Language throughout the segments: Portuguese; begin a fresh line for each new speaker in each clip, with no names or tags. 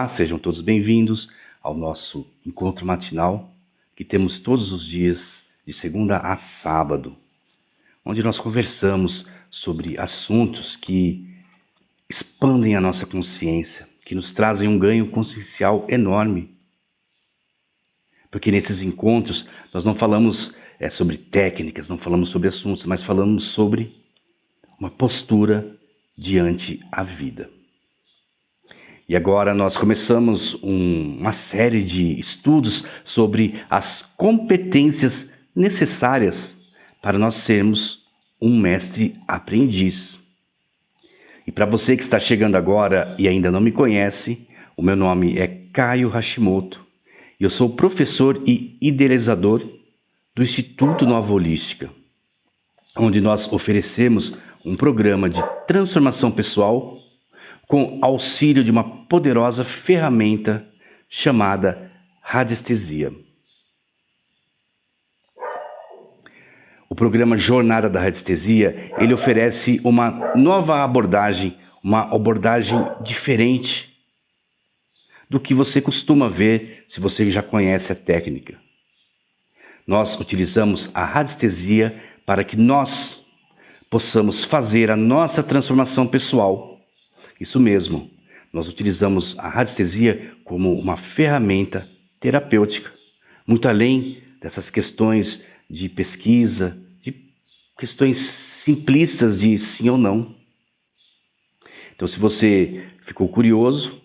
Olá, sejam todos bem-vindos ao nosso encontro matinal que temos todos os dias, de segunda a sábado, onde nós conversamos sobre assuntos que expandem a nossa consciência, que nos trazem um ganho consciencial enorme. Porque nesses encontros nós não falamos sobre técnicas, não falamos sobre assuntos, mas falamos sobre uma postura diante a vida. E agora nós começamos uma série de estudos sobre as competências necessárias para nós sermos um mestre aprendiz. E para você que está chegando agora e ainda não me conhece, o meu nome é Caio Hashimoto e eu sou professor e idealizador do Instituto Nova Holística, onde nós oferecemos um programa de transformação pessoal com auxílio de uma poderosa ferramenta chamada radiestesia. O programa Jornada da Radiestesia, ele oferece uma nova abordagem, uma abordagem diferente do que você costuma ver se você já conhece a técnica. Nós utilizamos a radiestesia para que nós possamos fazer a nossa transformação pessoal. Isso mesmo, nós utilizamos a radiestesia como uma ferramenta terapêutica, muito além dessas questões de pesquisa, de questões simplistas de sim ou não. Então, se você ficou curioso,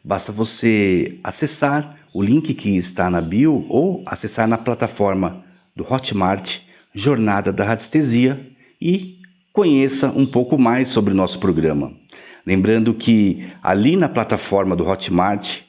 basta você acessar o link que está na bio ou acessar na plataforma do Hotmart Jornada da Radiestesia e conheça um pouco mais sobre o nosso programa. Lembrando que ali na plataforma do Hotmart,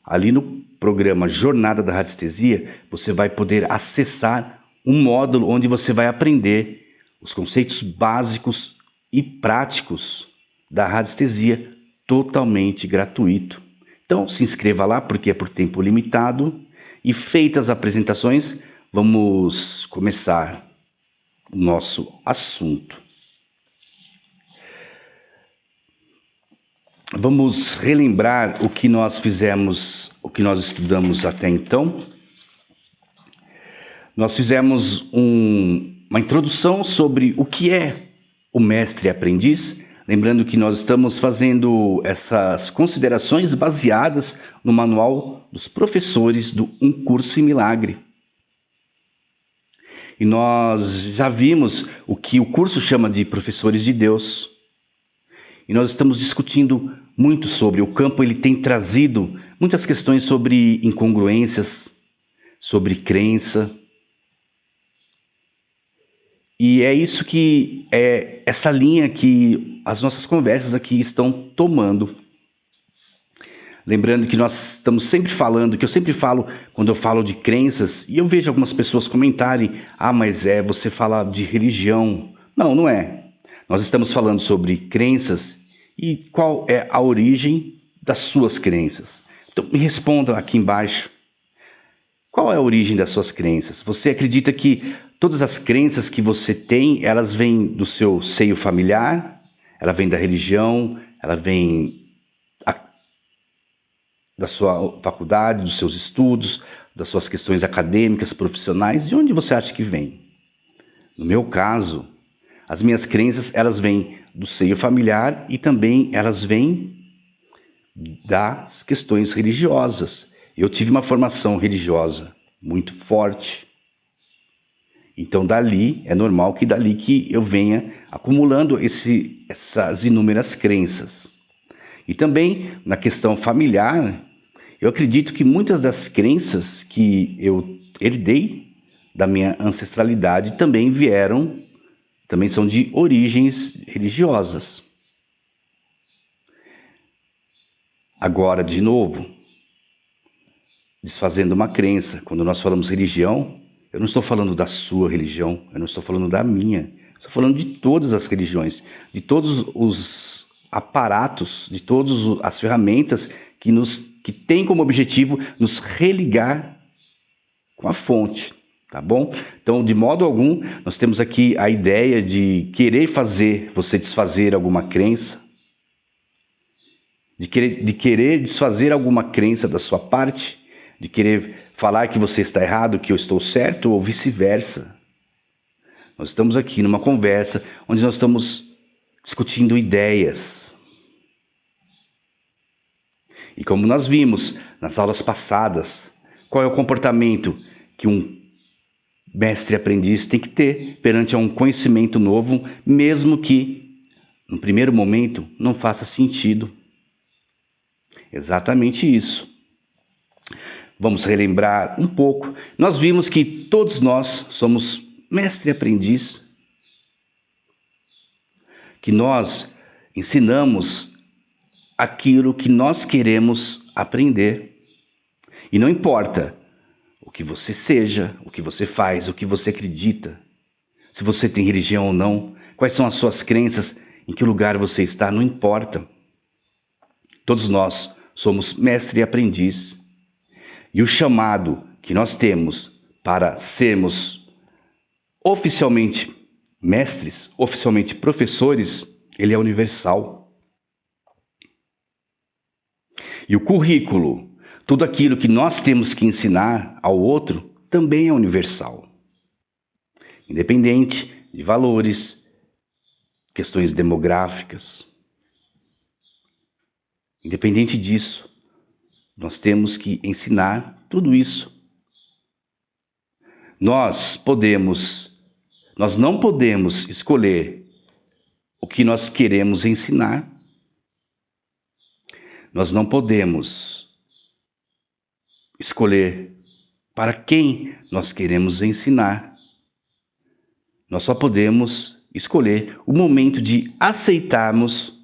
ali no programa Jornada da Radiestesia, você vai poder acessar um módulo onde você vai aprender os conceitos básicos e práticos da radiestesia totalmente gratuito. Então se inscreva lá porque é por tempo limitado e feitas as apresentações, vamos começar o nosso assunto. Vamos relembrar o que nós fizemos, o que nós estudamos até então. Nós fizemos uma introdução sobre o que é o mestre aprendiz, lembrando que nós estamos fazendo essas considerações baseadas no manual dos professores do Um Curso em Milagre. E nós já vimos o que o curso chama de professores de Deus. E nós estamos discutindo muito sobre o campo, ele tem trazido muitas questões sobre incongruências, sobre crença. E é isso que é essa linha que as nossas conversas aqui estão tomando. Lembrando que nós estamos sempre falando, que eu sempre falo quando eu falo de crenças, e eu vejo algumas pessoas comentarem, mas você fala de religião. Não, não é. Nós estamos falando sobre crenças e qual é a origem das suas crenças. Então me responda aqui embaixo. Qual é a origem das suas crenças? Você acredita que todas as crenças que você tem, elas vêm do seu seio familiar? Ela vem da religião? Ela vem da sua faculdade, dos seus estudos, das suas questões acadêmicas, profissionais? De onde você acha que vem? No meu caso, as minhas crenças, elas vêm do seio familiar e também elas vêm das questões religiosas. Eu tive uma formação religiosa muito forte. Então dali, é normal que dali que eu venha acumulando essas inúmeras crenças. E também na questão familiar, eu acredito que muitas das crenças que eu herdei da minha ancestralidade também são de origens religiosas. Agora, de novo, desfazendo uma crença, quando nós falamos religião, eu não estou falando da sua religião, eu não estou falando da minha, estou falando de todas as religiões, de todos os aparatos, de todas as ferramentas que têm como objetivo nos religar com a fonte. Tá bom? Então, de modo algum, nós temos aqui a ideia de querer fazer você desfazer alguma crença. de querer desfazer alguma crença da sua parte, de querer falar que você está errado, que eu estou certo, ou vice-versa. Nós estamos aqui numa conversa onde nós estamos discutindo ideias. E como nós vimos nas aulas passadas, qual é o comportamento que um mestre-aprendiz tem que ter perante a um conhecimento novo, mesmo que, no primeiro momento, não faça sentido. Exatamente isso. Vamos relembrar um pouco. Nós vimos que todos nós somos mestre-aprendiz, que nós ensinamos aquilo que nós queremos aprender. E não importa o que você seja, o que você faz, o que você acredita, se você tem religião ou não, quais são as suas crenças, em que lugar você está, não importa. Todos nós somos mestre e aprendiz. E o chamado que nós temos para sermos oficialmente mestres, oficialmente professores, ele é universal. E o currículo, tudo aquilo que nós temos que ensinar ao outro, também é universal. Independente de valores, questões demográficas. Independente disso, nós temos que ensinar tudo isso. Nós não podemos escolher o que nós queremos ensinar. Nós não podemos escolher para quem nós queremos ensinar. Nós só podemos escolher o momento de aceitarmos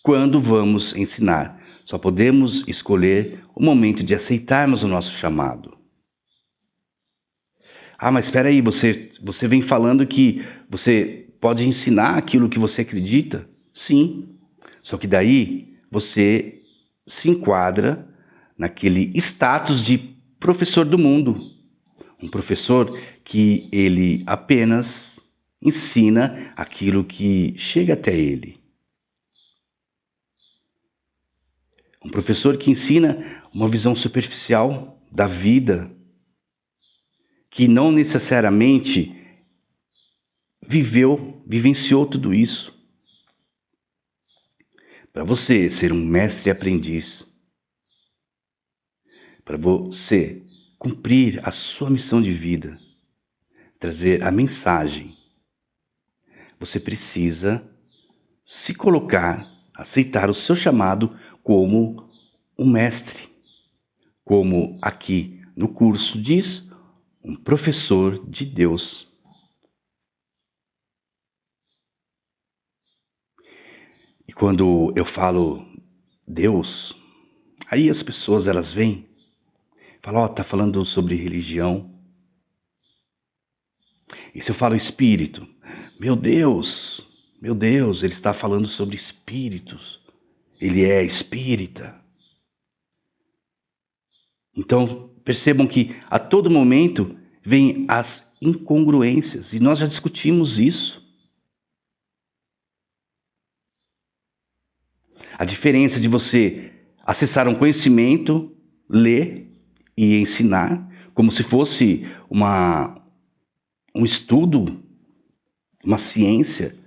quando vamos ensinar. Só podemos escolher o momento de aceitarmos o nosso chamado. Ah, mas espera aí, você vem falando que você pode ensinar aquilo que você acredita? Sim, só que daí você se enquadra naquele status de professor do mundo. Um professor que ele apenas ensina aquilo que chega até ele. Um professor que ensina uma visão superficial da vida, que não necessariamente vivenciou tudo isso. Para você ser um mestre-aprendiz, para você cumprir a sua missão de vida, trazer a mensagem, você precisa se colocar, aceitar o seu chamado como um mestre, como aqui no curso diz, um professor de Deus. E quando eu falo Deus, aí as pessoas elas vêm, falam, tá falando sobre religião. E se eu falo espírito, meu Deus, ele está falando sobre espíritos. Ele é espírita. Então, percebam que a todo momento vêm as incongruências, e nós já discutimos isso. A diferença de você acessar um conhecimento, ler e ensinar, como se fosse um estudo, uma ciência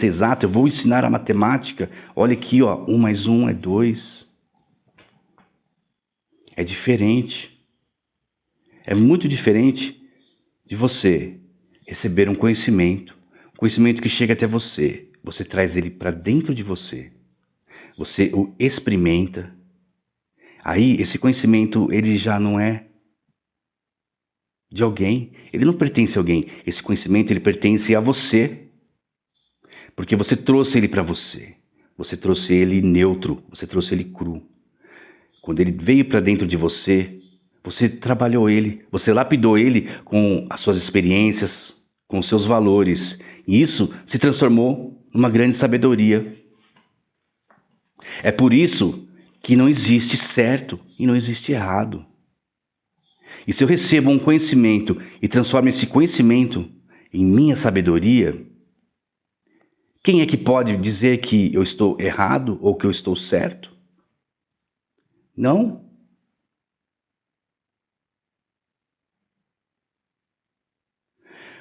exata. Eu vou ensinar a matemática, olha aqui, 1 mais 1 é 2. É diferente. É muito diferente de você receber um conhecimento que chega até você. Você traz ele para dentro de você. Você o experimenta. Aí esse conhecimento ele já não é de alguém. Ele não pertence a alguém. Esse conhecimento ele pertence a você. Porque você trouxe ele para você. Você trouxe ele neutro. Você trouxe ele cru. Quando ele veio para dentro de você, você trabalhou ele, você lapidou ele com as suas experiências, com os seus valores. E isso se transformou numa grande sabedoria. É por isso que não existe certo e não existe errado. E se eu recebo um conhecimento e transformo esse conhecimento em minha sabedoria, Quem é que pode dizer que eu estou errado ou que eu estou certo? Não.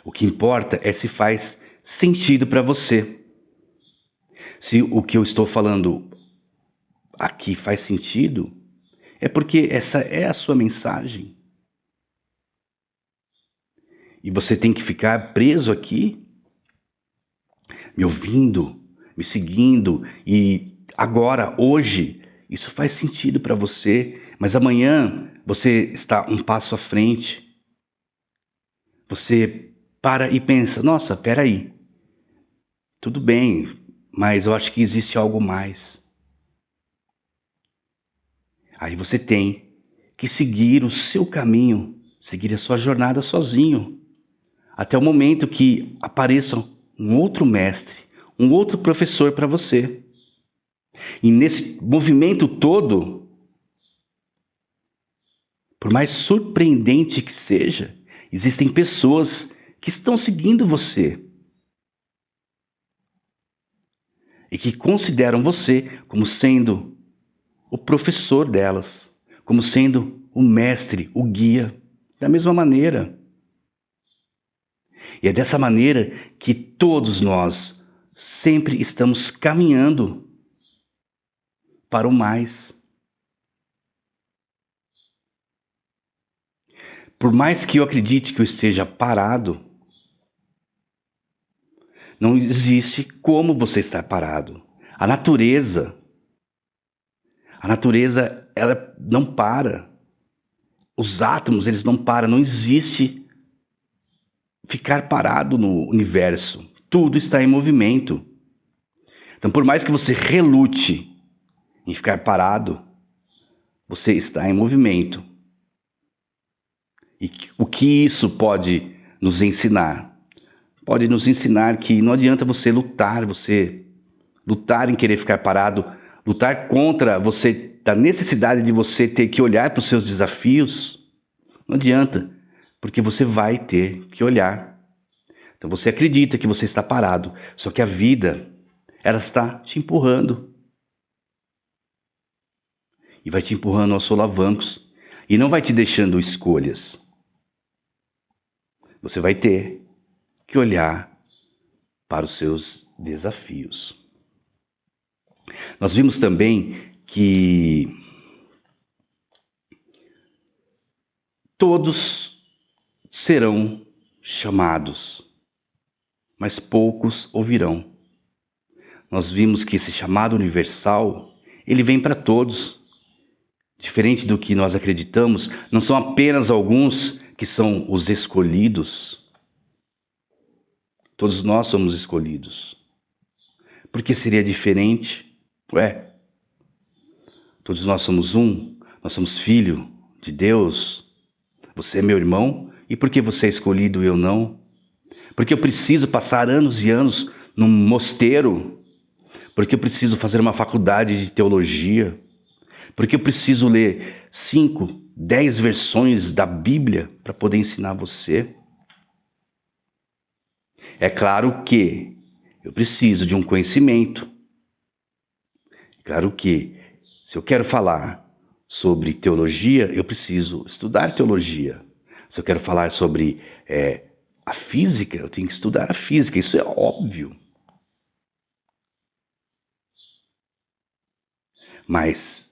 O que importa é se faz sentido para você. Se o que eu estou falando aqui faz sentido, é porque essa é a sua mensagem. E você tem que ficar preso aqui, me ouvindo, me seguindo, e agora, hoje, isso faz sentido para você, mas amanhã você está um passo à frente. Você para e pensa, nossa, peraí, tudo bem, mas eu acho que existe algo mais. Aí você tem que seguir o seu caminho, seguir a sua jornada sozinho, até o momento que apareça um outro mestre, um outro professor para você. E nesse movimento todo, por mais surpreendente que seja, existem pessoas que estão seguindo você e que consideram você como sendo o professor delas, como sendo o mestre, o guia, da mesma maneira. E é dessa maneira que todos nós sempre estamos caminhando para o mais. Por mais que eu acredite que eu esteja parado, não existe como você estar parado. A natureza, ela não para. Os átomos, eles não param. Não existe ficar parado no universo. Tudo está em movimento. Então, por mais que você relute em ficar parado, você está em movimento. E o que isso pode nos ensinar? Pode nos ensinar que não adianta você lutar em querer ficar parado, lutar contra você, da necessidade de você ter que olhar para os seus desafios. Não adianta, porque você vai ter que olhar. Então você acredita que você está parado, só que a vida, ela está te empurrando. E vai te empurrando aos solavancos. E não vai te deixando escolhas. Você vai ter que olhar para os seus desafios. Nós vimos também que todos serão chamados, mas poucos ouvirão. Nós vimos que esse chamado universal, ele vem para todos. Diferente do que nós acreditamos, não são apenas alguns que são os escolhidos. Todos nós somos escolhidos. Por que seria diferente? Todos nós somos um, nós somos filho de Deus. Você é meu irmão, e por que você é escolhido e eu não? Porque eu preciso passar anos e anos num mosteiro? Porque eu preciso fazer uma faculdade de teologia? Porque eu preciso ler 5, 10 versões da Bíblia para poder ensinar você? É claro que eu preciso de um conhecimento. É claro que, se eu quero falar sobre teologia, eu preciso estudar teologia. Se eu quero falar sobre a física, eu tenho que estudar a física. Isso é óbvio. Mas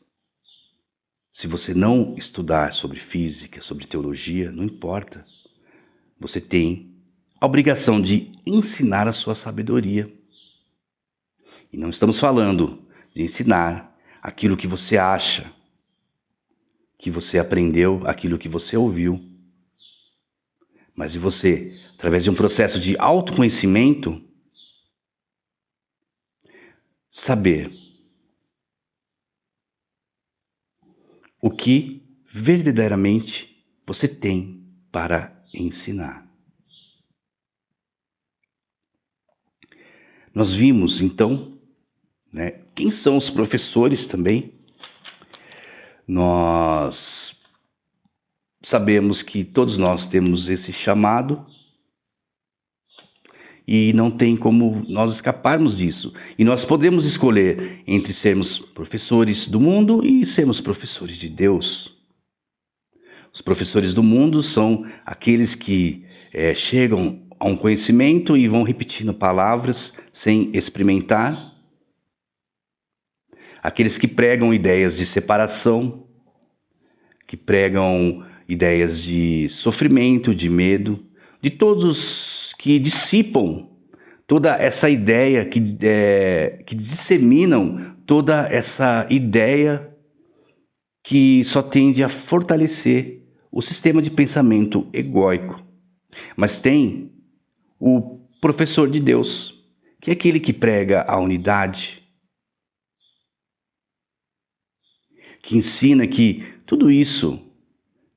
se você não estudar sobre física, sobre teologia, não importa. Você tem a obrigação de ensinar a sua sabedoria. E não estamos falando de ensinar aquilo que você acha, que você aprendeu, aquilo que você ouviu. Mas de você, através de um processo de autoconhecimento, saber o que verdadeiramente você tem para ensinar. Nós vimos, então, quem são os professores também. Nós sabemos que todos nós temos esse chamado e não tem como nós escaparmos disso. E nós podemos escolher entre sermos professores do mundo e sermos professores de Deus. Os professores do mundo são aqueles que chegam a um conhecimento e vão repetindo palavras sem experimentar. Aqueles que pregam ideias de separação, que pregam ideias de sofrimento, de medo, de todos que dissipam toda essa ideia, que disseminam toda essa ideia que só tende a fortalecer o sistema de pensamento egóico. Mas tem o professor de Deus, que é aquele que prega a unidade, que ensina que tudo isso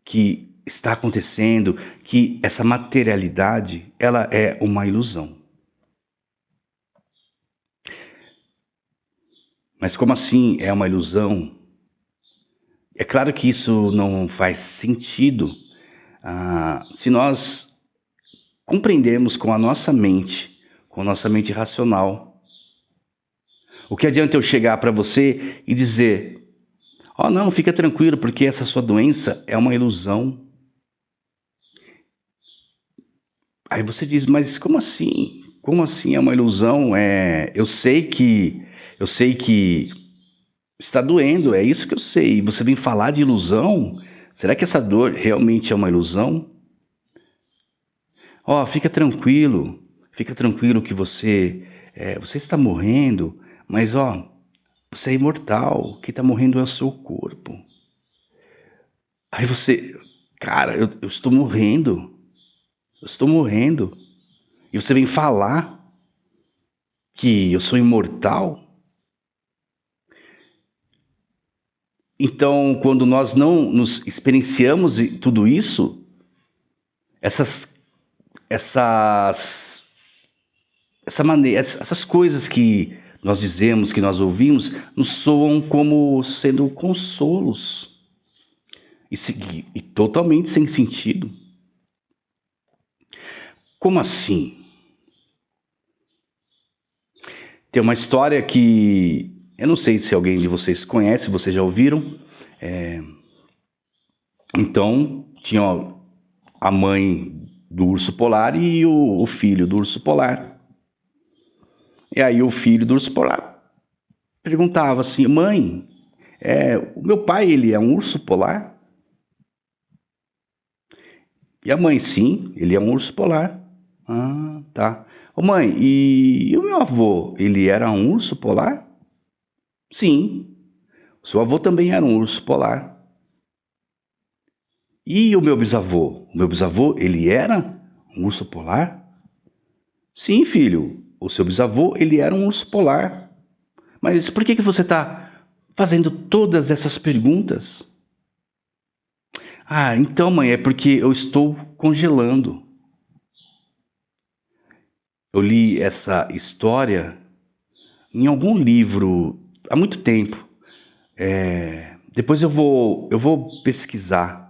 que está acontecendo, que essa materialidade, ela é uma ilusão. Mas como assim é uma ilusão? É claro que isso não faz sentido se nós compreendermos com a nossa mente racional. O que adianta eu chegar para você e dizer: "Oh, não, fica tranquilo, porque essa sua doença é uma ilusão"? Aí você diz: "Mas como assim? Como assim é uma ilusão? Eu sei que está doendo, é isso que eu sei. E você vem falar de ilusão? Será que essa dor realmente é uma ilusão?" Ó, fica tranquilo que você está morrendo, mas você é imortal, quem está morrendo é o seu corpo. Aí você, cara, eu estou morrendo, e você vem falar que eu sou imortal? Então, quando nós não nos experienciamos tudo isso, essas coisas que nós dizemos, que nós ouvimos, nos soam como sendo consolos e totalmente sem sentido. Como assim? Tem uma história que eu não sei se alguém de vocês conhece, vocês já ouviram. Então, tinha a mãe do urso polar e o filho do urso polar. E aí o filho do urso polar perguntava assim: "Mãe, o meu pai, ele é um urso polar?" E a mãe: "Sim, ele é um urso polar." "Ah, tá. Ô mãe, e o meu avô, ele era um urso polar?" "Sim, o seu avô também era um urso polar." "E o meu bisavô? O meu bisavô, ele era um urso polar?" "Sim, filho, o seu bisavô, ele era um urso polar." "Mas por que você está fazendo todas essas perguntas?" "Ah, então, mãe, é porque eu estou congelando." Eu li essa história em algum livro há muito tempo. Depois eu vou pesquisar.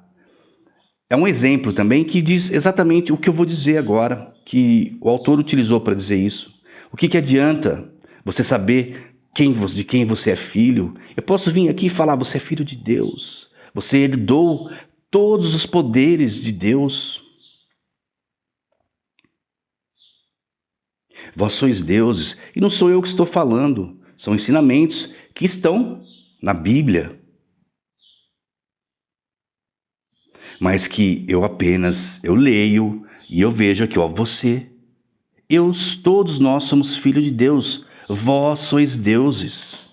É um exemplo também que diz exatamente o que eu vou dizer agora, que o autor utilizou para dizer isso. O que adianta você saber de quem você é filho? Eu posso vir aqui e falar: você é filho de Deus, você herdou todos os poderes de Deus, vós sois deuses. E não sou eu que estou falando, são ensinamentos que estão na Bíblia, mas que eu leio e eu vejo aqui, todos nós somos filhos de Deus, vós sois deuses.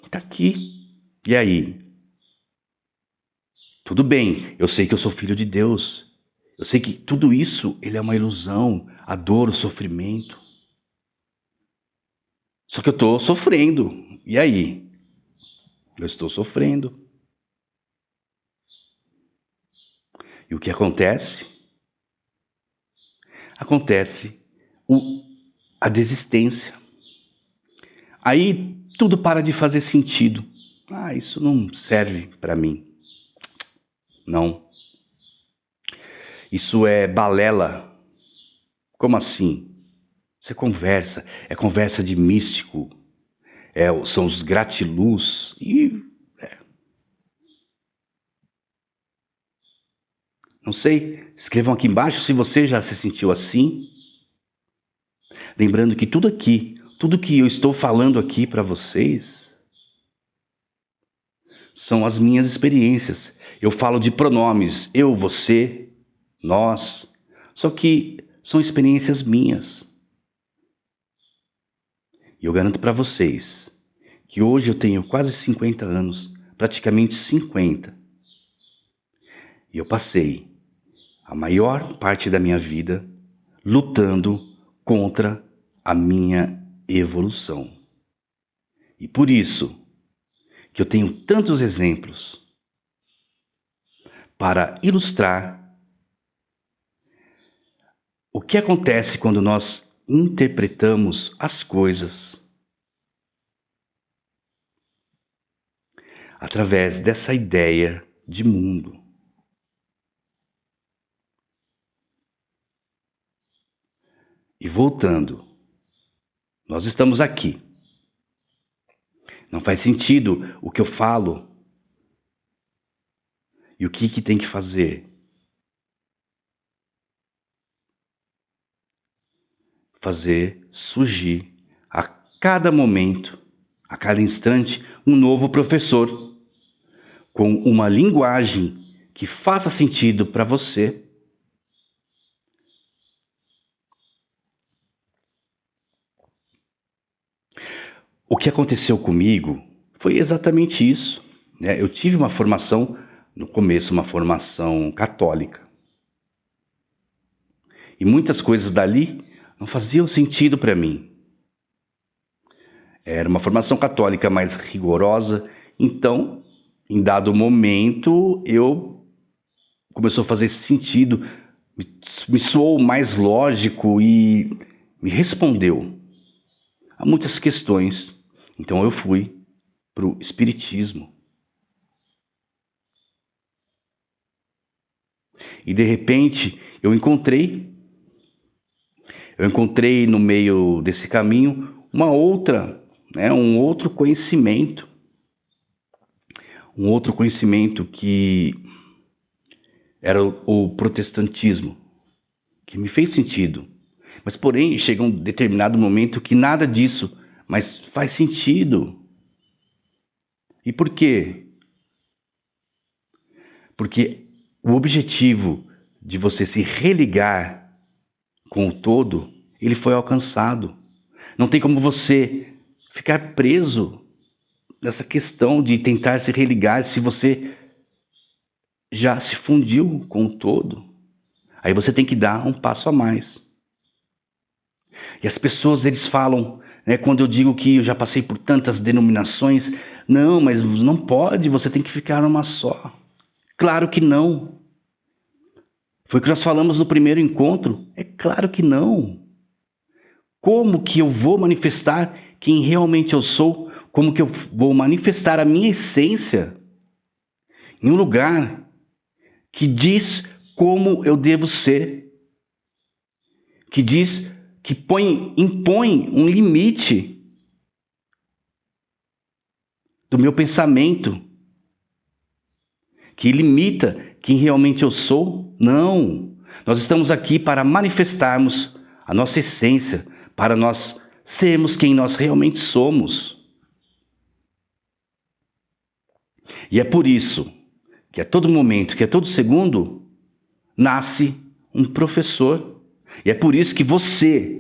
Está aqui. E aí? Tudo bem, eu sei que eu sou filho de Deus. Eu sei que tudo isso, ele é uma ilusão, a dor, o sofrimento. Só que eu estou sofrendo. E aí? Eu estou sofrendo. E o que acontece? Acontece a desistência. Aí tudo para de fazer sentido. Isso não serve para mim. Não. Isso é balela. Como assim? Isso é conversa de místico, são os gratiluz e não sei. Escrevam aqui embaixo se você já se sentiu assim. Lembrando que tudo que eu estou falando aqui para vocês, são as minhas experiências. Eu falo de pronomes, eu, você, nós, só que são experiências minhas. E eu garanto para vocês que hoje eu tenho quase 50 anos, praticamente 50. E eu passei a maior parte da minha vida lutando contra a minha evolução. E por isso que eu tenho tantos exemplos para ilustrar o que acontece quando nós interpretamos as coisas através dessa ideia de mundo. E voltando, nós estamos aqui. Não faz sentido o que eu falo. E o que tem que fazer? Fazer surgir a cada momento, a cada instante, um novo professor com uma linguagem que faça sentido para você. O que aconteceu comigo foi exatamente isso, né? Eu tive uma formação, no começo, uma formação católica. E muitas coisas dali não faziam sentido para mim. Era uma formação católica mais rigorosa, então, em dado momento, começou a fazer sentido, me soou mais lógico e me respondeu a muitas questões. Então eu fui para o Espiritismo. E de repente eu encontrei no meio desse caminho um outro conhecimento. Um outro conhecimento que era o protestantismo, que me fez sentido. Mas porém chega um determinado momento que nada disso mas faz sentido. E por quê? Porque o objetivo de você se religar com o todo, ele foi alcançado. Não tem como você ficar preso nessa questão de tentar se religar se você já se fundiu com o todo. Aí você tem que dar um passo a mais. E as pessoas, eles falam, né, quando eu digo que eu já passei por tantas denominações, não, mas não pode, você tem que ficar numa só. Claro que não. Foi o que nós falamos no primeiro encontro. É claro que não. Como que eu vou manifestar quem realmente eu sou? Como que eu vou manifestar a minha essência em um lugar que diz como eu devo ser? Que diz, que impõe um limite do meu pensamento, que limita quem realmente eu sou? Não. Nós estamos aqui para manifestarmos a nossa essência, para nós sermos quem nós realmente somos. E é por isso que a todo momento, que a todo segundo, nasce um professor. E é por isso que você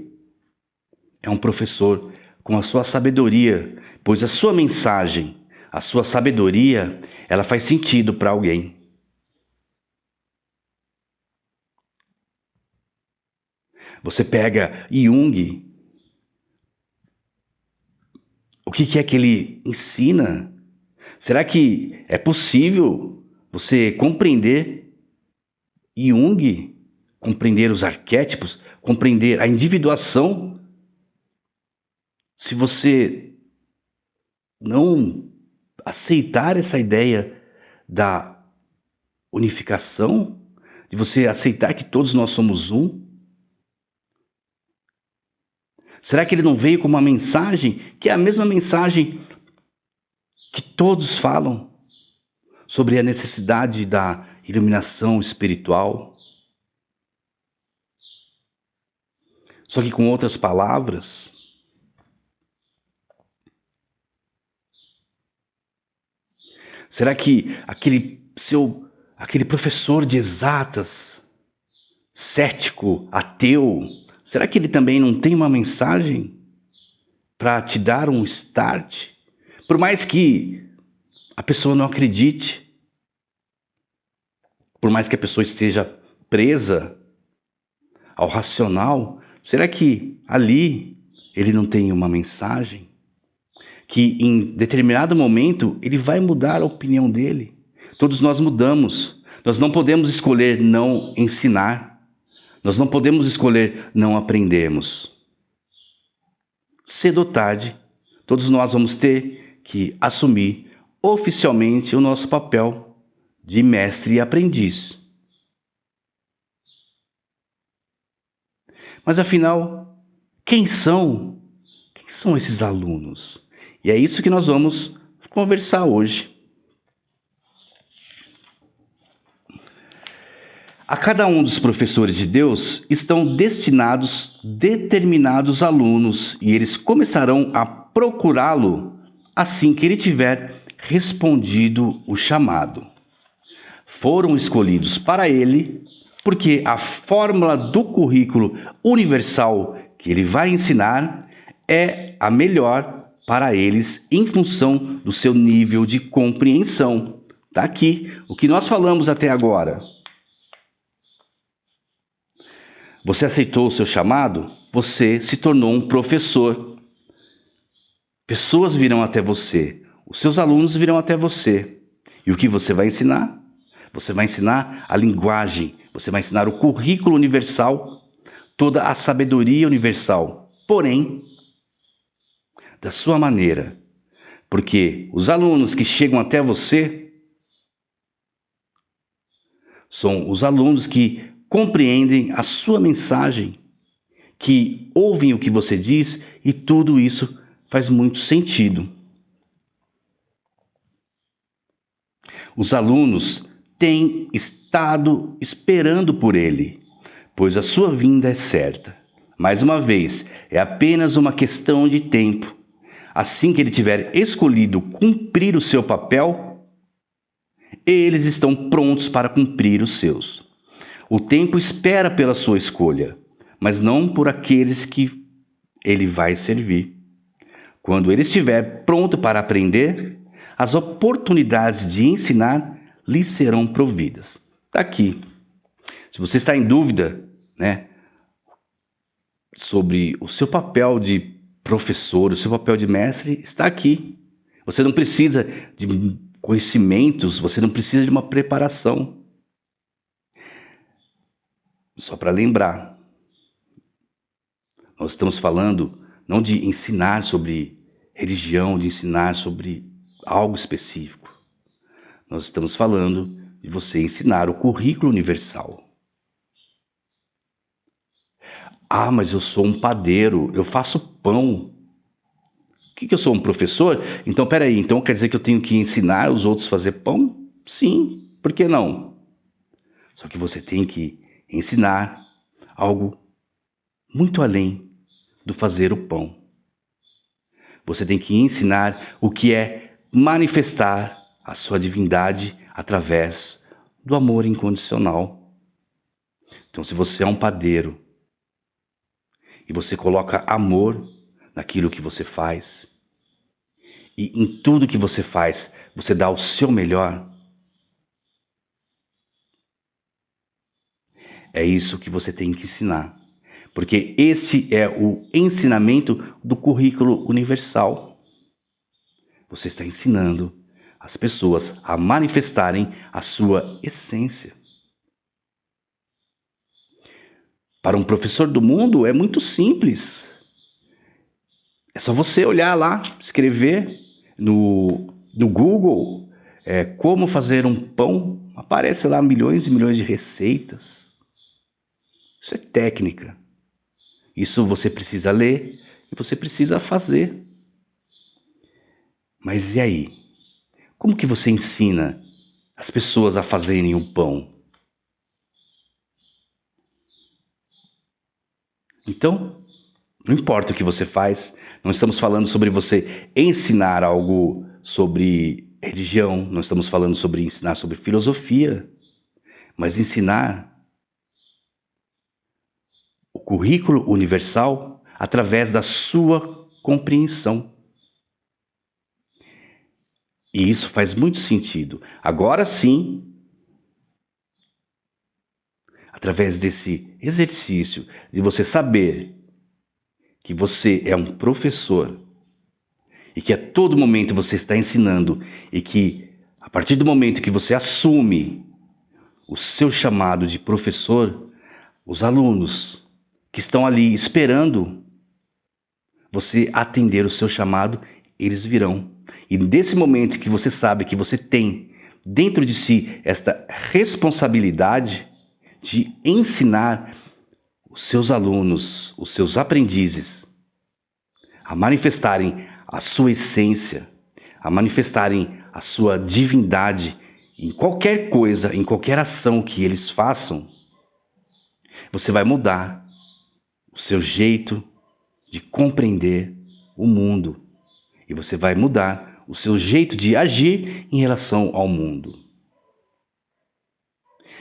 é um professor com a sua sabedoria, pois a sua mensagem, a sua sabedoria, ela faz sentido para alguém. Você pega Jung, o que é que ele ensina? Será que é possível você compreender Jung, compreender os arquétipos, compreender a individuação, se você não aceitar essa ideia da unificação, De você aceitar que todos nós somos um? Será que ele não veio com uma mensagem que é a mesma mensagem que todos falam sobre a necessidade da iluminação espiritual? Só que com outras palavras. Será que aquele professor de exatas, cético, ateu, será que ele também não tem uma mensagem para te dar um start? Por mais que a pessoa não acredite, por mais que a pessoa esteja presa ao racional, será que ali ele não tem uma mensagem? Que em determinado momento ele vai mudar a opinião dele. Todos nós mudamos. Nós não podemos escolher não ensinar. Nós não podemos escolher não aprendermos. Cedo ou tarde, todos nós vamos ter que assumir oficialmente o nosso papel de mestre e aprendiz. Mas afinal, quem são esses alunos? E é isso que nós vamos conversar hoje. A cada um dos professores de Deus estão destinados determinados alunos e eles começarão a procurá-lo assim que ele tiver respondido o chamado. Foram escolhidos para ele porque a fórmula do currículo universal que ele vai ensinar é a melhor para eles em função do seu nível de compreensão. Está aqui o que nós falamos até agora. Você aceitou o seu chamado? Você se tornou um professor. Pessoas virão até você. Os seus alunos virão até você. E o que você vai ensinar? Você vai ensinar a linguagem. Você vai ensinar o currículo universal, toda a sabedoria universal. Porém, da sua maneira. Porque os alunos que chegam até você são os alunos que compreendem a sua mensagem, que ouvem o que você diz e tudo isso faz muito sentido. Os alunos têm estado esperando por ele, pois a sua vinda é certa. Mais uma vez, é apenas uma questão de tempo. Assim que ele tiver escolhido cumprir o seu papel, eles estão prontos para cumprir os seus. O tempo espera pela sua escolha, mas não por aqueles que ele vai servir. Quando ele estiver pronto para aprender, as oportunidades de ensinar lhe serão providas. Está aqui. Se você está em dúvida, sobre o seu papel de professor, o seu papel de mestre, está aqui. Você não precisa de conhecimentos, você não precisa de uma preparação. Só para lembrar, nós estamos falando não de ensinar sobre religião, de ensinar sobre algo específico. Nós estamos falando de você ensinar o currículo universal. Ah, mas eu sou um padeiro, eu faço pão. O que eu sou, um professor? Então, peraí, então quer dizer que eu tenho que ensinar os outros a fazer pão? Sim, por que não? Só que você tem que ensinar algo muito além do fazer o pão. Você tem que ensinar o que é manifestar a sua divindade através do amor incondicional. Então, se você é um padeiro e você coloca amor naquilo que você faz, e em tudo que você faz, você dá o seu melhor, é isso que você tem que ensinar. Porque esse é o ensinamento do currículo universal. Você está ensinando as pessoas a manifestarem a sua essência. Para um professor do mundo é muito simples. É só você olhar lá, escrever no Google como fazer um pão, aparece lá milhões e milhões de receitas. Isso é técnica. Isso você precisa ler e você precisa fazer. Mas e aí? Como que você ensina as pessoas a fazerem o pão? Então, não importa o que você faz, não estamos falando sobre você ensinar algo sobre religião, não estamos falando sobre ensinar sobre filosofia, mas ensinar o currículo universal através da sua compreensão. E isso faz muito sentido. Agora sim, através desse exercício de você saber que você é um professor e que a todo momento você está ensinando e que a partir do momento que você assume o seu chamado de professor, os alunos que estão ali esperando você atender o seu chamado, eles virão. E nesse momento que você sabe que você tem dentro de si esta responsabilidade de ensinar os seus alunos, os seus aprendizes, a manifestarem a sua essência, a manifestarem a sua divindade em qualquer coisa, em qualquer ação que eles façam, você vai mudar o seu jeito de compreender o mundo e você vai mudar o seu jeito de agir em relação ao mundo.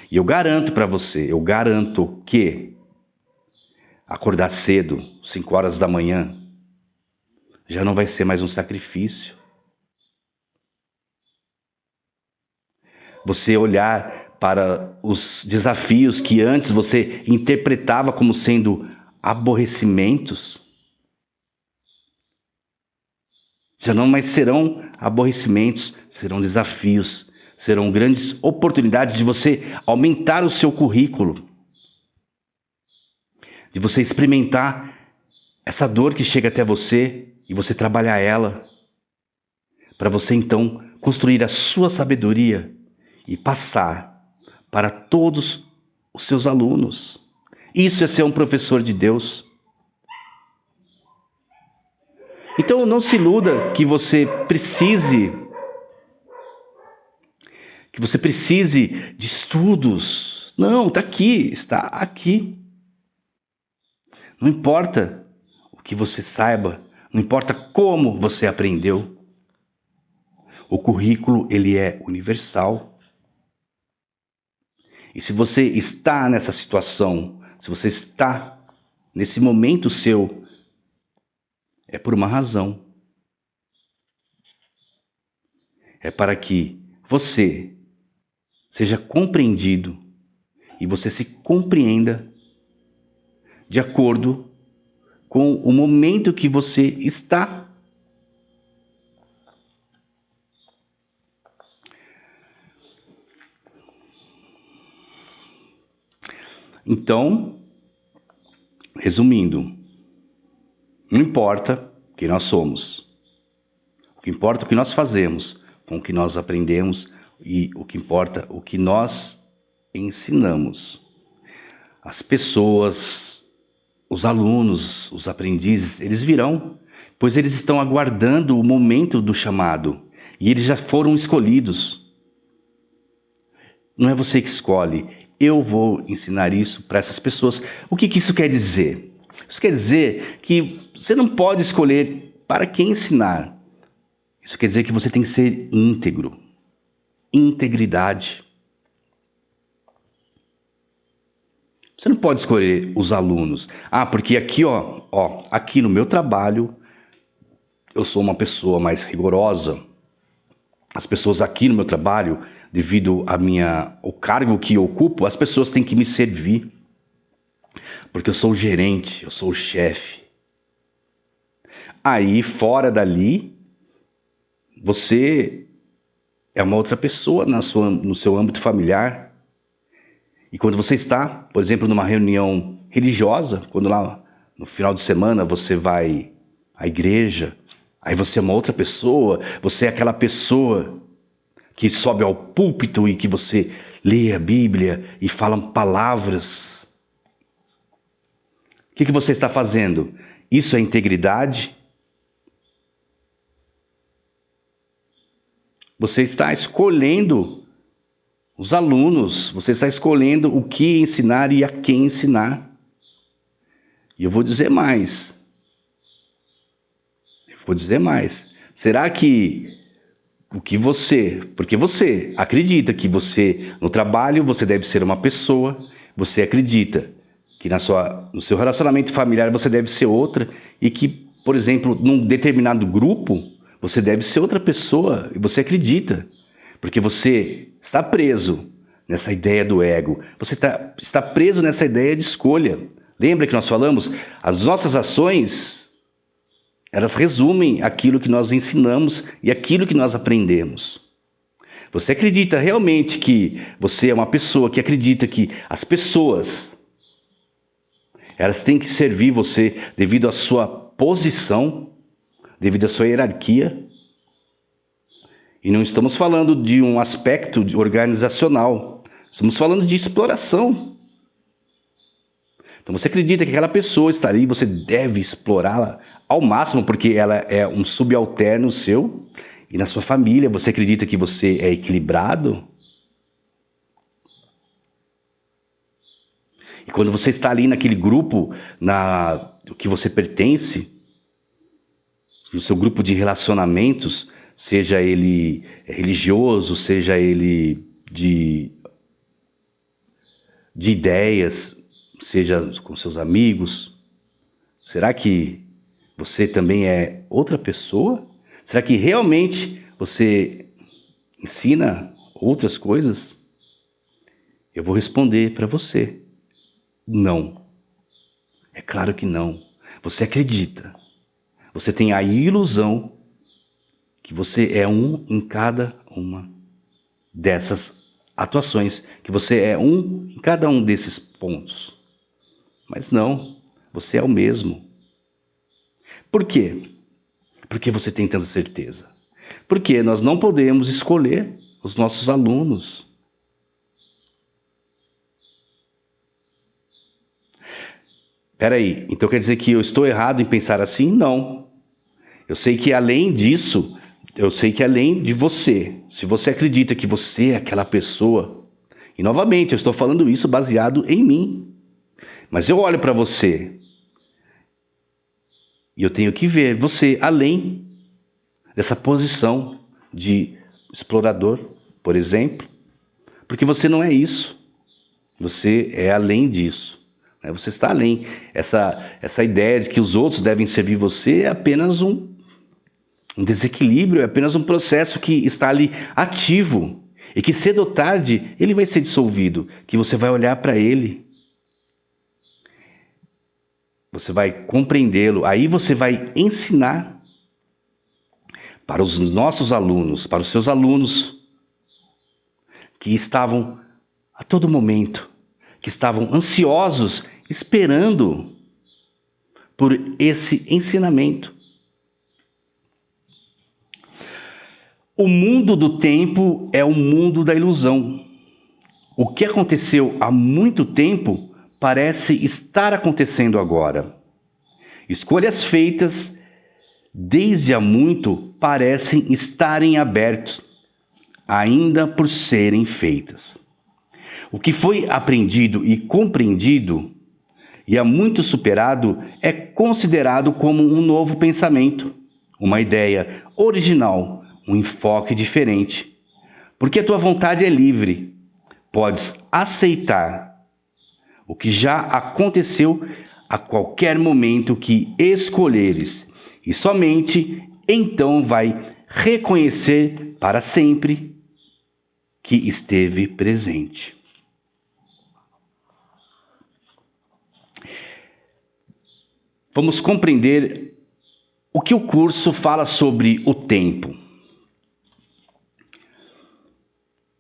E eu garanto para você, eu garanto que acordar cedo, 5 horas da manhã, já não vai ser mais um sacrifício. Você olhar para os desafios que antes você interpretava como sendo aborrecimentos, já não mais serão aborrecimentos, serão desafios, serão grandes oportunidades de você aumentar o seu currículo, de você experimentar essa dor que chega até você e você trabalhar ela, para você então construir a sua sabedoria e passar para todos os seus alunos. Isso é ser um professor de Deus. Então não se iluda que você precise de estudos. Não, está aqui. Não importa o que você saiba, não importa como você aprendeu. O currículo, ele é universal. E se você está nessa situação, se você está nesse momento seu, é por uma razão. É para que você seja compreendido e você se compreenda de acordo com o momento que você está. Então, resumindo, não importa quem nós somos, o que importa é o que nós fazemos, com o que nós aprendemos e o que importa é o que nós ensinamos. As pessoas, os alunos, os aprendizes, eles virão, pois eles estão aguardando o momento do chamado e eles já foram escolhidos. Não é você que escolhe. Eu vou ensinar isso para essas pessoas. O que isso quer dizer? Isso quer dizer que você não pode escolher para quem ensinar. Isso quer dizer que você tem que ser íntegro. Integridade. Você não pode escolher os alunos. Porque aqui, aqui no meu trabalho, eu sou uma pessoa mais rigorosa. As pessoas aqui no meu trabalho, devido ao cargo que eu ocupo, as pessoas têm que me servir. Porque eu sou o gerente, eu sou o chefe. Aí, fora dali, você é uma outra pessoa no seu âmbito familiar. E quando você está, por exemplo, numa reunião religiosa, quando lá no final de semana você vai à igreja, aí você é uma outra pessoa, você é aquela pessoa que sobe ao púlpito e que você lê a Bíblia e falam palavras. O que você está fazendo? Isso é integridade? Você está escolhendo os alunos, você está escolhendo o que ensinar e a quem ensinar. E eu vou dizer mais. Será que porque você acredita que você, no trabalho, você deve ser uma pessoa, você acredita que no seu relacionamento familiar você deve ser outra, e que, por exemplo, num determinado grupo, você deve ser outra pessoa, e você acredita, porque você está preso nessa ideia do ego, você está preso nessa ideia de escolha. Lembra que nós falamos? As nossas ações, elas resumem aquilo que nós ensinamos e aquilo que nós aprendemos. Você acredita realmente que você é uma pessoa que acredita que as pessoas, elas têm que servir você devido à sua posição, devido à sua hierarquia? E não estamos falando de um aspecto organizacional, estamos falando de exploração. Então você acredita que aquela pessoa está ali, você deve explorá-la ao máximo, porque ela é um subalterno seu, e na sua família você acredita que você é equilibrado? E quando você está ali naquele grupo, que você pertence, no seu grupo de relacionamentos, seja ele religioso, seja ele de ideias, seja com seus amigos, será que você também é outra pessoa? Será que realmente você ensina outras coisas? Eu vou responder para você: não. É claro que não. Você acredita. Você tem a ilusão que você é um em cada uma dessas atuações, que você é um em cada um desses pontos. Mas não, você é o mesmo. Por quê? Porque você tem tanta certeza. Porque nós não podemos escolher os nossos alunos. Peraí, então quer dizer que eu estou errado em pensar assim? Não. Eu sei que além disso, além de você, se você acredita que você é aquela pessoa, e novamente eu estou falando isso baseado em mim, mas eu olho para você e eu tenho que ver você além dessa posição de explorador, por exemplo, porque você não é isso, você é além disso. Você está além. Essa ideia de que os outros devem servir você é apenas um desequilíbrio, é apenas um processo que está ali ativo e que cedo ou tarde ele vai ser dissolvido, que você vai olhar para ele, você vai compreendê-lo, aí você vai ensinar para os nossos alunos, para os seus alunos que estavam a todo momento, que estavam ansiosos, esperando por esse ensinamento. O mundo do tempo é o mundo da ilusão. O que aconteceu há muito tempo parece estar acontecendo agora. Escolhas feitas desde há muito parecem estarem abertas, ainda por serem feitas. O que foi aprendido e compreendido e há muito superado é considerado como um novo pensamento, uma ideia original, um enfoque diferente. Porque a tua vontade é livre, podes aceitar o que já aconteceu a qualquer momento que escolheres, e somente então vai reconhecer para sempre que esteve presente. Vamos compreender o que o curso fala sobre o tempo.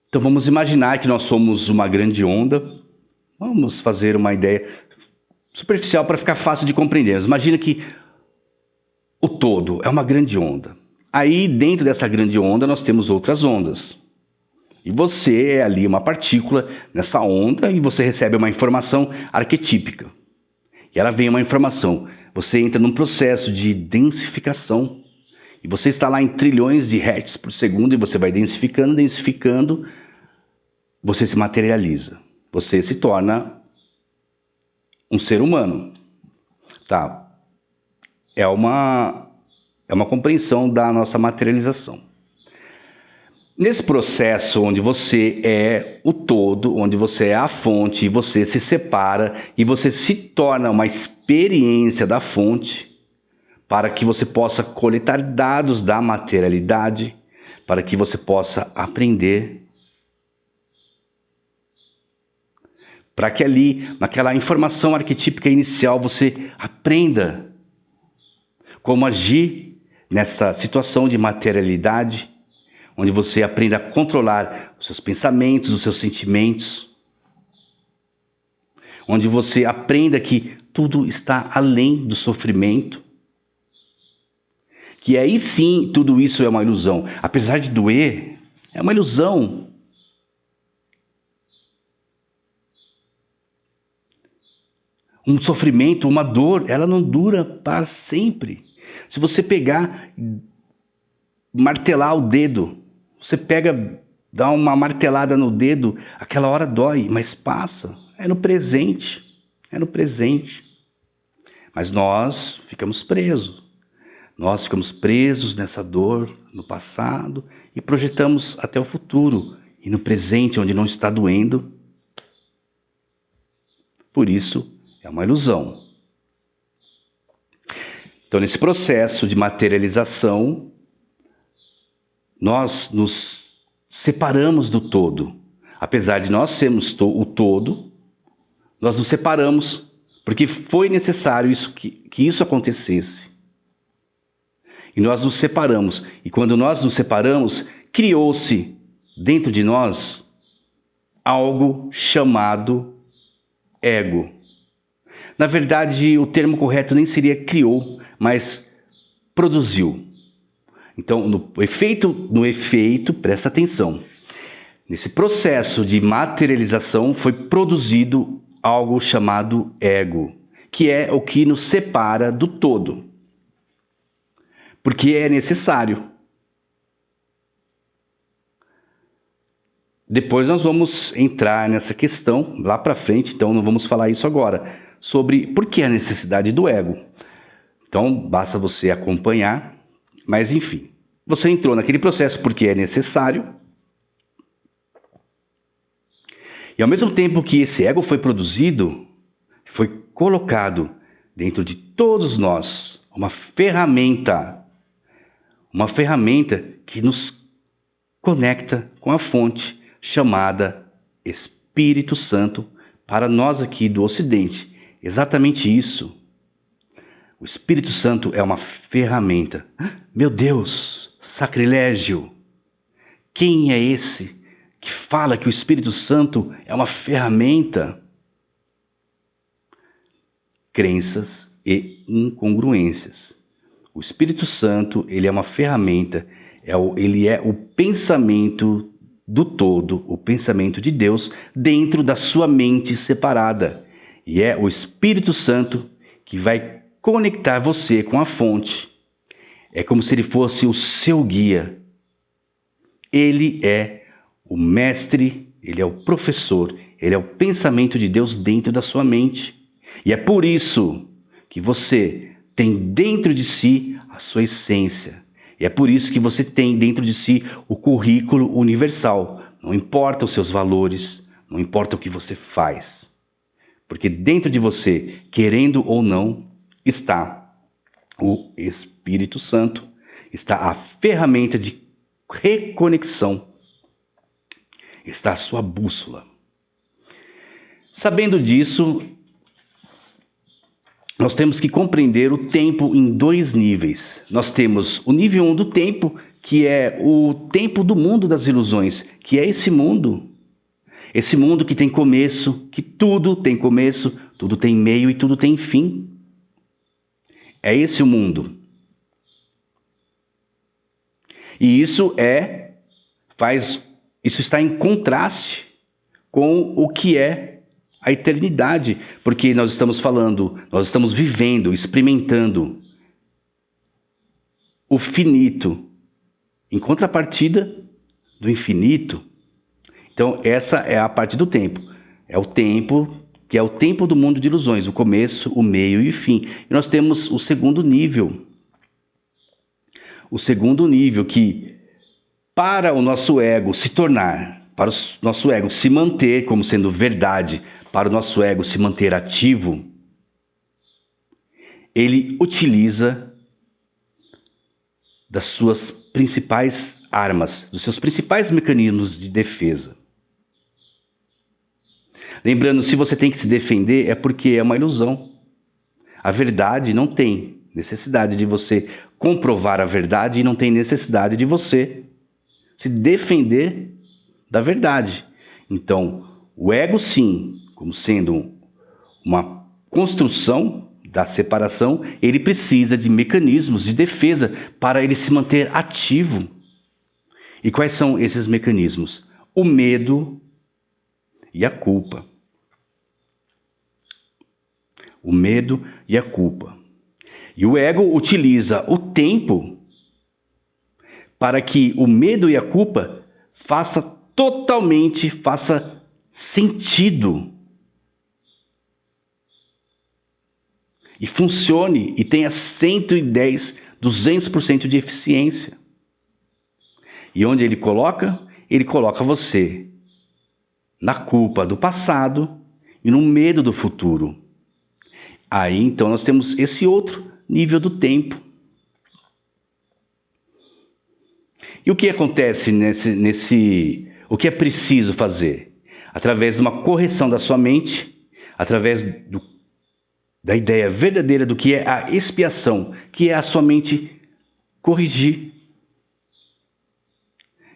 Então vamos imaginar que nós somos uma grande onda. Vamos fazer uma ideia superficial para ficar fácil de compreender. Imagina que o todo é uma grande onda. Aí dentro dessa grande onda nós temos outras ondas. E você é ali uma partícula nessa onda e você recebe uma informação arquetípica. E ela vem uma informação. Você entra num processo de densificação. E você está lá em trilhões de hertz por segundo e você vai densificando, densificando. Você se materializa. Você se torna um ser humano. Tá? É uma compreensão da nossa materialização. Nesse processo onde você é o todo, onde você é a fonte, e você se separa e você se torna uma experiência da fonte, para que você possa coletar dados da materialidade, para que você possa aprender, para que ali, naquela informação arquetípica inicial, você aprenda como agir nessa situação de materialidade, onde você aprenda a controlar os seus pensamentos, os seus sentimentos, onde você aprenda que tudo está além do sofrimento, que aí sim tudo isso é uma ilusão. Apesar de doer, é uma ilusão. Um sofrimento, uma dor, ela não dura para sempre. Se você pegar, martelar o dedo, você pega, dá uma martelada no dedo, aquela hora dói, mas passa. É no presente. É no presente. Mas nós ficamos presos. Nós ficamos presos nessa dor no passado e projetamos até o futuro. E no presente, onde não está doendo. Por isso, é uma ilusão. Então, nesse processo de materialização, nós nos separamos do todo. Apesar de nós sermos o todo, nós nos separamos porque foi necessário que isso acontecesse. E nós nos separamos. E quando nós nos separamos, criou-se dentro de nós algo chamado ego. Na verdade, o termo correto nem seria criou, mas produziu. Então, no efeito, presta atenção. Nesse processo de materialização foi produzido algo chamado ego, que é o que nos separa do todo. Porque é necessário. Depois nós vamos entrar nessa questão lá para frente, então não vamos falar isso agora, sobre por que a necessidade do ego. Então, basta você acompanhar. Mas, enfim, você entrou naquele processo porque é necessário. E ao mesmo tempo que esse ego foi produzido, foi colocado dentro de todos nós uma ferramenta que nos conecta com a fonte chamada Espírito Santo para nós aqui do Ocidente. Exatamente isso. O Espírito Santo é uma ferramenta. Meu Deus, sacrilégio! Quem é esse que fala que o Espírito Santo é uma ferramenta? Crenças e incongruências. O Espírito Santo, ele é uma ferramenta, ele é o pensamento do todo, o pensamento de Deus dentro da sua mente separada. E é o Espírito Santo que vai conectar você com a fonte. É como se ele fosse o seu guia. Ele é o mestre, ele é o professor, ele é o pensamento de Deus dentro da sua mente. E é por isso que você tem dentro de si a sua essência. E é por isso que você tem dentro de si o currículo universal. Não importa os seus valores, não importa o que você faz. Porque dentro de você, querendo ou não, está o Espírito Santo, está a ferramenta de reconexão, está a sua bússola. Sabendo disso, nós temos que compreender o tempo em dois níveis. Nós temos o nível 1 do tempo, que é o tempo do mundo das ilusões, que é esse mundo que tem começo, que tudo tem começo, tudo tem meio e tudo tem fim. É esse o mundo. E isso Isso está em contraste com o que é a eternidade, porque nós estamos falando, nós estamos vivendo, experimentando o finito, em contrapartida do infinito. Então essa é a parte do tempo. É o tempo que é o tempo do mundo de ilusões, o começo, o meio e o fim. E nós temos o segundo nível. O segundo nível que, para o nosso ego se tornar, para o nosso ego se manter como sendo verdade, para o nosso ego se manter ativo, ele utiliza das suas principais armas, dos seus principais mecanismos de defesa. Lembrando, se você tem que se defender, é porque é uma ilusão. A verdade não tem necessidade de você comprovar a verdade e não tem necessidade de você se defender da verdade. Então, o ego, sim, como sendo uma construção da separação, ele precisa de mecanismos de defesa para ele se manter ativo. E quais são esses mecanismos? O medo e a culpa. O medo e a culpa. E o ego utiliza o tempo para que o medo e a culpa faça sentido. E funcione e tenha 110, 200% de eficiência. E onde ele coloca? Ele coloca você na culpa do passado e no medo do futuro. Aí então nós temos esse outro nível do tempo. E o que acontece o que é preciso fazer? Através de uma correção da sua mente, através da ideia verdadeira do que é a expiação, que é a sua mente corrigir.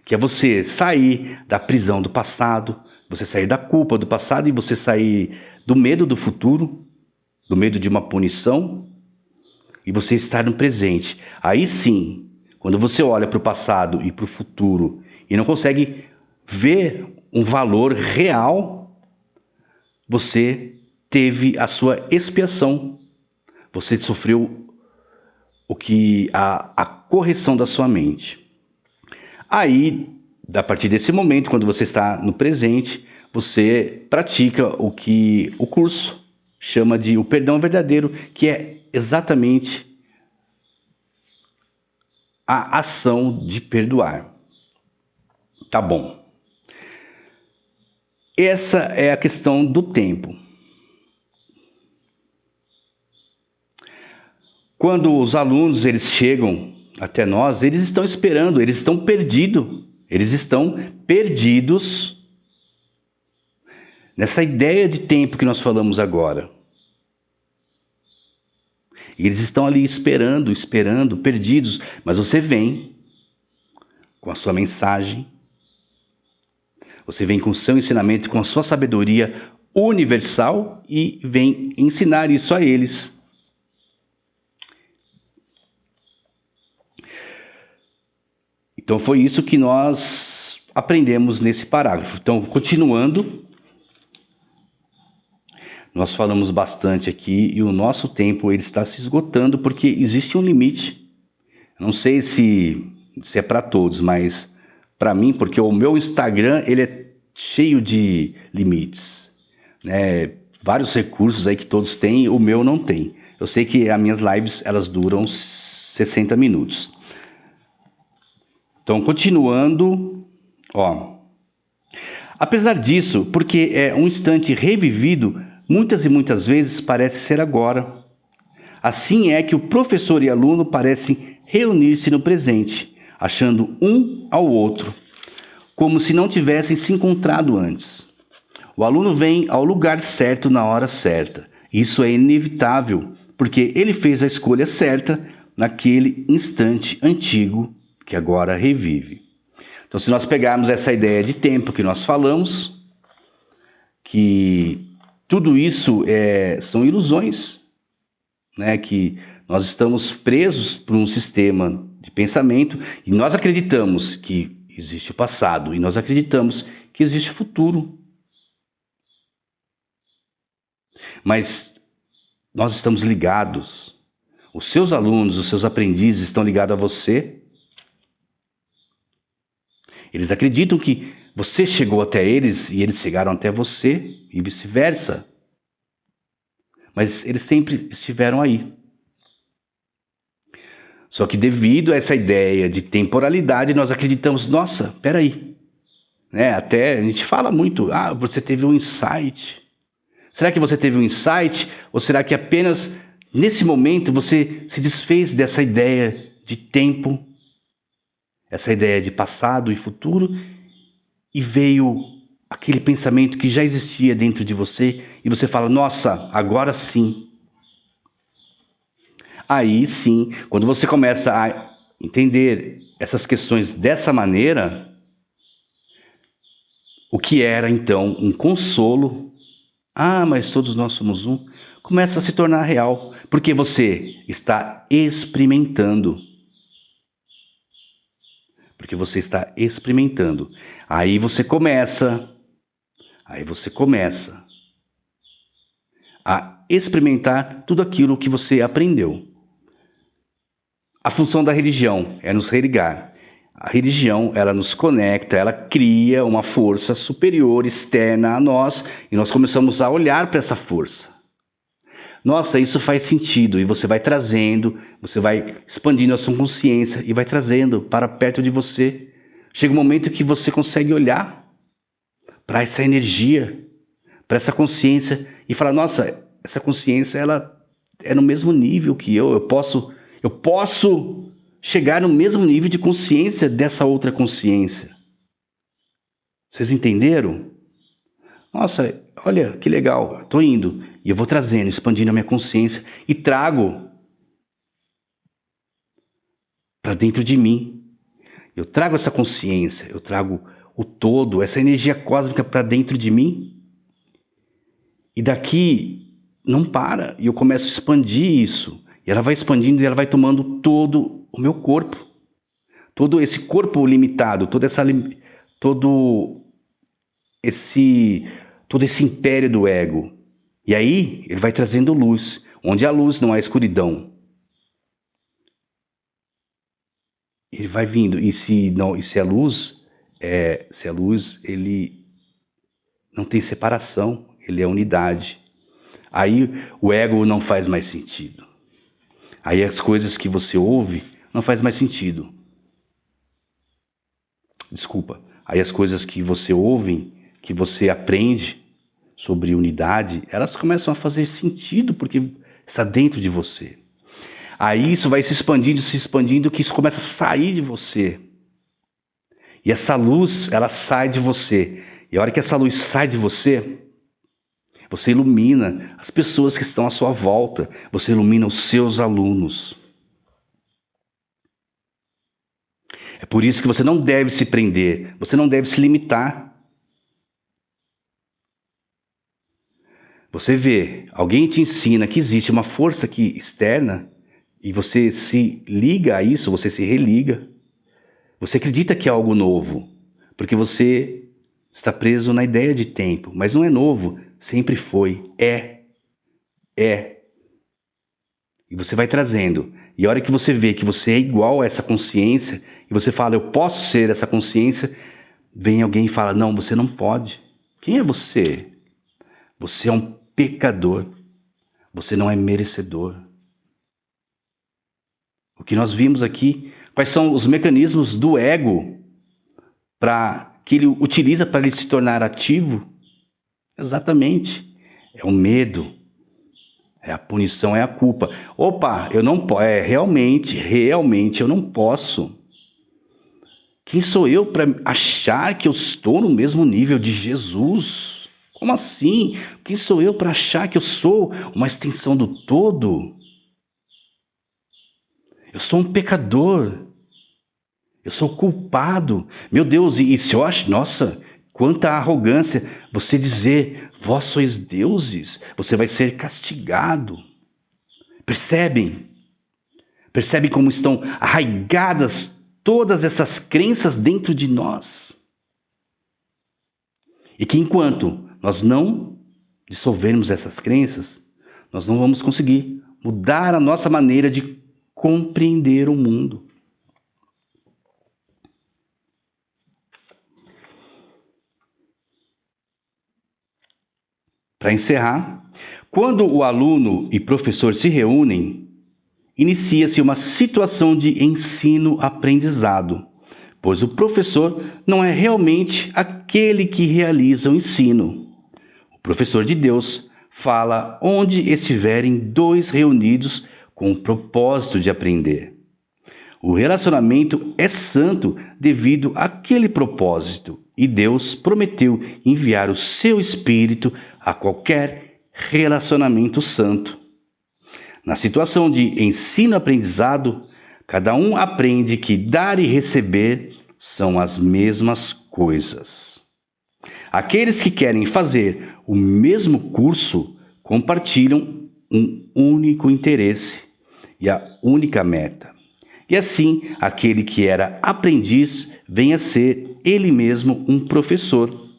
Que é você sair da prisão do passado, você sair da culpa do passado e você sair do medo do futuro, do medo de uma punição, e você estar no presente. Aí sim, quando você olha para o passado e para o futuro e não consegue ver um valor real, você teve a sua expiação. Você sofreu a correção da sua mente. Aí, a partir desse momento, quando você está no presente, você pratica o que o curso chama de o perdão verdadeiro, que é exatamente a ação de perdoar. Tá bom. Essa é a questão do tempo. Quando os alunos eles chegam até nós, eles estão esperando, eles estão perdidos nessa ideia de tempo que nós falamos agora. Eles estão ali esperando, perdidos, mas você vem com a sua mensagem, você vem com o seu ensinamento, com a sua sabedoria universal e vem ensinar isso a eles. Então foi isso que nós aprendemos nesse parágrafo. Então, continuando, nós falamos bastante aqui e o nosso tempo ele está se esgotando porque existe um limite. Não sei se é para todos, mas para mim, porque o meu Instagram ele é cheio de limites, né? Vários recursos aí que todos têm, o meu não tem. Eu sei que as minhas lives elas duram 60 minutos. Então, continuando, apesar disso, porque é um instante revivido, muitas e muitas vezes parece ser agora. Assim é que o professor e aluno parecem reunir-se no presente, achando um ao outro, como se não tivessem se encontrado antes. O aluno vem ao lugar certo na hora certa. Isso é inevitável, porque ele fez a escolha certa naquele instante antigo que agora revive. Então, se nós pegarmos essa ideia de tempo que nós falamos, que tudo isso são ilusões, né? Que nós estamos presos por um sistema de pensamento e nós acreditamos que existe o passado e nós acreditamos que existe o futuro. Mas nós estamos ligados. Os seus alunos, os seus aprendizes estão ligados a você. Eles acreditam que você chegou até eles e eles chegaram até você e vice-versa. Mas eles sempre estiveram aí. Só que devido a essa ideia de temporalidade, nós acreditamos, nossa, peraí. Até a gente fala muito, você teve um insight. Será que você teve um insight? Ou será que apenas nesse momento você se desfez dessa ideia de tempo, essa ideia de passado e futuro, e veio aquele pensamento que já existia dentro de você, e você fala, nossa, agora sim. Aí sim, quando você começa a entender essas questões dessa maneira, o que era então um consolo, mas todos nós somos um, começa a se tornar real, porque você está experimentando. Porque você está experimentando. Aí você começa a experimentar tudo aquilo que você aprendeu. A função da religião é nos religar. A religião, ela nos conecta, ela cria uma força superior, externa a nós, e nós começamos a olhar para essa força. Nossa, isso faz sentido, e você vai trazendo, você vai expandindo a sua consciência e vai trazendo para perto de você. Chega um momento que você consegue olhar para essa energia, para essa consciência e falar, nossa, essa consciência ela é no mesmo nível que eu posso chegar no mesmo nível de consciência dessa outra consciência. Vocês entenderam? Nossa, olha que legal, estou indo e eu vou trazendo, expandindo a minha consciência e trago para dentro de mim. Eu trago essa consciência, eu trago o todo, essa energia cósmica para dentro de mim. E daqui não para, e eu começo a expandir isso. E ela vai expandindo e ela vai tomando todo o meu corpo. Todo esse corpo limitado, todo esse império do ego. E aí ele vai trazendo luz. Onde há luz não há escuridão. Ele vai vindo. E se a luz, ele não tem separação, ele é unidade. Aí o ego não faz mais sentido. Aí as coisas que você ouve não faz mais sentido. Desculpa. Aí as coisas que você ouve, que você aprende sobre unidade, elas começam a fazer sentido porque está dentro de você. Aí isso vai se expandindo, que isso começa a sair de você. E essa luz, ela sai de você. E a hora que essa luz sai de você, você ilumina as pessoas que estão à sua volta. Você ilumina os seus alunos. É por isso que você não deve se prender. Você não deve se limitar. Você vê, alguém te ensina que existe uma força aqui externa e você se liga a isso, você se religa. Você acredita que é algo novo, porque você está preso na ideia de tempo, mas não é novo. Sempre foi, é. E você vai trazendo. E a hora que você vê que você é igual a essa consciência, e você fala, eu posso ser essa consciência, vem alguém e fala, não, você não pode. Quem é você? Você é um pecador. Você não é merecedor. O que nós vimos aqui, quais são os mecanismos do ego que ele utiliza para ele se tornar ativo? Exatamente. É o medo, é a punição, é a culpa. Opa, eu não posso, realmente eu não posso. Quem sou eu para achar que eu estou no mesmo nível de Jesus? Como assim? Quem sou eu para achar que eu sou uma extensão do todo? Eu sou um pecador. Eu sou culpado. Meu Deus, e se eu acho, nossa, quanta arrogância você dizer, vós sois deuses, você vai ser castigado. Percebem? Percebem como estão arraigadas todas essas crenças dentro de nós. E que enquanto nós não dissolvermos essas crenças, nós não vamos conseguir mudar a nossa maneira de compreender o mundo. Para encerrar, quando o aluno e professor se reúnem, inicia-se uma situação de ensino-aprendizado, pois o professor não é realmente aquele que realiza o ensino. O professor de Deus fala onde estiverem dois reunidos com o propósito de aprender. O relacionamento é santo devido àquele propósito, e Deus prometeu enviar o seu Espírito a qualquer relacionamento santo. Na situação de ensino-aprendizado, cada um aprende que dar e receber são as mesmas coisas. Aqueles que querem fazer o mesmo curso compartilham um único interesse e a única meta. E assim, aquele que era aprendiz vem a ser ele mesmo um professor,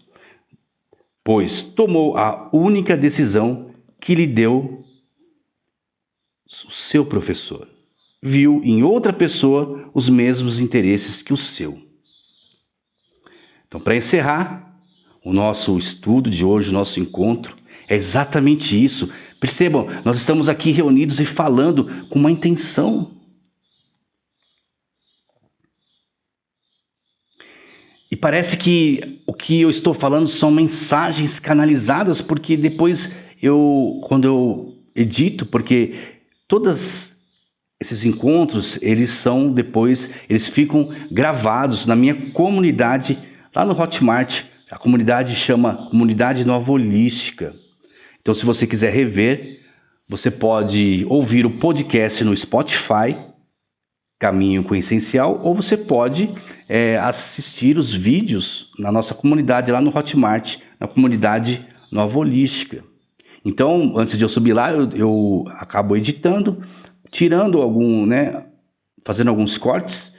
pois tomou a única decisão que lhe deu o seu professor. Viu em outra pessoa os mesmos interesses que o seu. Então, para encerrar o nosso estudo de hoje, o nosso encontro, é exatamente isso. Percebam, nós estamos aqui reunidos e falando com uma intenção. E parece que o que eu estou falando são mensagens canalizadas, porque depois quando eu edito, porque todos esses encontros, eles ficam gravados na minha comunidade, lá no Hotmart. A comunidade chama Comunidade Nova Holística. Então, se você quiser rever, você pode ouvir o podcast no Spotify, Caminho com o Essencial, ou você pode assistir os vídeos na nossa comunidade, lá no Hotmart, na Comunidade Nova Holística. Então, antes de eu subir lá, eu acabo editando, tirando fazendo alguns cortes,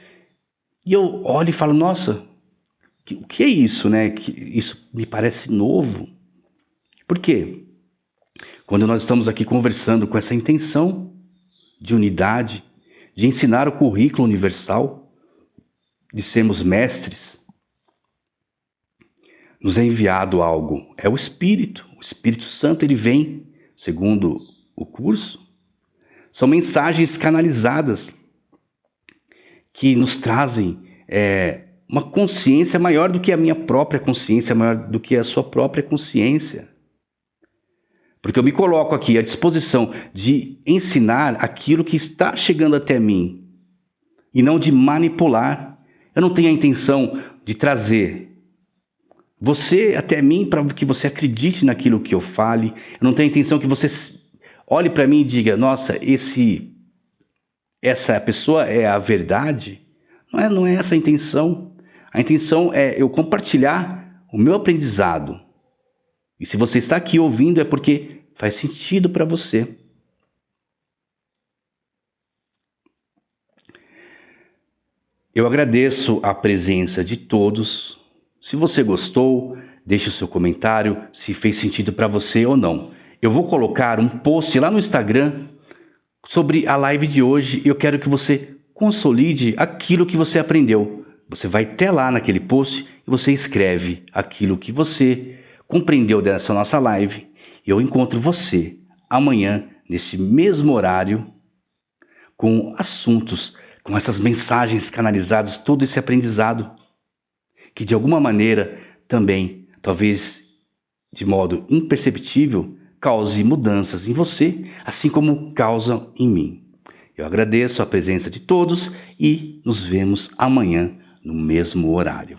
e eu olho e falo, nossa, o que é isso, né? Isso me parece novo. Por quê? Quando nós estamos aqui conversando com essa intenção de unidade, de ensinar o currículo universal, de sermos mestres, nos é enviado algo. É o Espírito Santo, ele vem, segundo o curso, são mensagens canalizadas que nos trazem uma consciência maior do que a minha própria consciência, maior do que a sua própria consciência. Porque eu me coloco aqui à disposição de ensinar aquilo que está chegando até mim e não de manipular. Eu não tenho a intenção de trazer você até mim para que você acredite naquilo que eu fale. Eu não tenho a intenção que você olhe para mim e diga, nossa, essa pessoa é a verdade. Não é essa a intenção. A intenção é eu compartilhar o meu aprendizado. E se você está aqui ouvindo é porque faz sentido para você. Eu agradeço a presença de todos. Se você gostou, deixe o seu comentário, se fez sentido para você ou não. Eu vou colocar um post lá no Instagram sobre a live de hoje e eu quero que você consolide aquilo que você aprendeu. Você vai até lá naquele post e você escreve aquilo que você compreendeu dessa nossa live. E eu encontro você amanhã, neste mesmo horário, com assuntos, com essas mensagens canalizadas, todo esse aprendizado, que de alguma maneira também, talvez de modo imperceptível, cause mudanças em você, assim como causam em mim. Eu agradeço a presença de todos e nos vemos amanhã no mesmo horário.